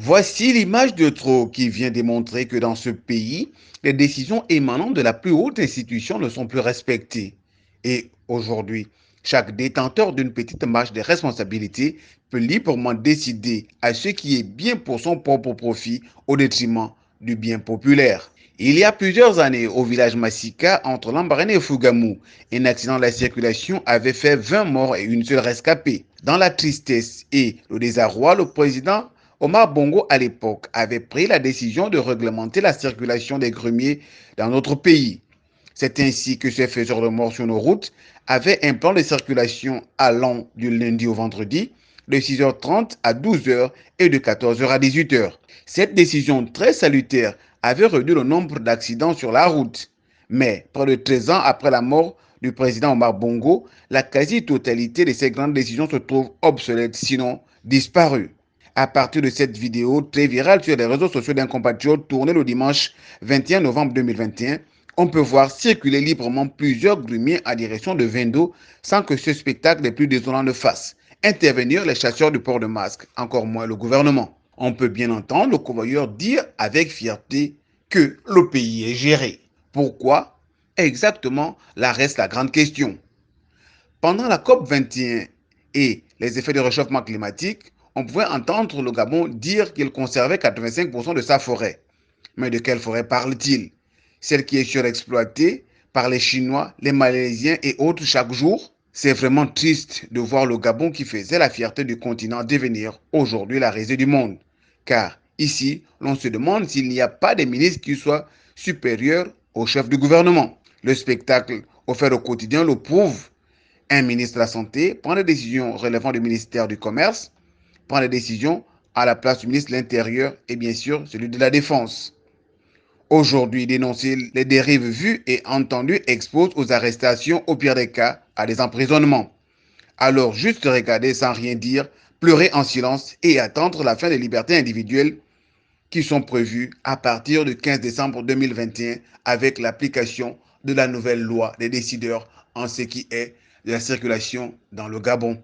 Voici l'image de trop qui vient démontrer que dans ce pays, les décisions émanant de la plus haute institution ne sont plus respectées. Et aujourd'hui, chaque détenteur d'une petite marge de responsabilité peut librement décider à ce qui est bien pour son propre profit au détriment du bien populaire. Il y a plusieurs années, au village Massika, entre Lambaréné et Fougamou, un accident de la circulation avait fait 20 morts et une seule rescapée. Dans la tristesse et le désarroi, le président Omar Bongo, à l'époque, avait pris la décision de réglementer la circulation des grumiers dans notre pays. C'est ainsi que ces faiseurs de morts sur nos routes avaient un plan de circulation allant du lundi au vendredi, de 6h30 à 12h et de 14h à 18h. Cette décision très salutaire avait réduit le nombre d'accidents sur la route. Mais près de 13 ans après la mort du président Omar Bongo, la quasi-totalité de ces grandes décisions se trouve obsolète, sinon disparue. À partir de cette vidéo très virale sur les réseaux sociaux d'un compatriote tournée le dimanche 21 novembre 2021, on peut voir circuler librement plusieurs grumiers en direction de Vendo sans que ce spectacle les plus désolants ne fasse intervenir les chasseurs du port de masque, encore moins le gouvernement. On peut bien entendre le convoyeur dire avec fierté que le pays est géré. Pourquoi? Exactement, là reste la grande question. Pendant la COP 21 et les effets du réchauffement climatique, on pouvait entendre le Gabon dire qu'il conservait 85% de sa forêt. Mais de quelle forêt parle-t-il? Celle qui est surexploitée par les Chinois, les Malaisiens et autres chaque jour? C'est vraiment triste de voir le Gabon qui faisait la fierté du continent devenir aujourd'hui la risée du monde. Car ici, l'on se demande s'il n'y a pas de ministre qui soit supérieur au chef du gouvernement. Le spectacle offert au quotidien le prouve. Un ministre de la Santé prend des décisions relevant du ministère du Commerce, prend des décisions à la place du ministre de l'Intérieur et bien sûr celui de la Défense. Aujourd'hui, dénoncer les dérives vues et entendues expose aux arrestations, au pire des cas, à des emprisonnements. Alors, juste regarder sans rien dire, pleurer en silence et attendre la fin des libertés individuelles qui sont prévues à partir du 15 décembre 2021 avec l'application de la nouvelle loi des décideurs en ce qui est de la circulation dans le Gabon.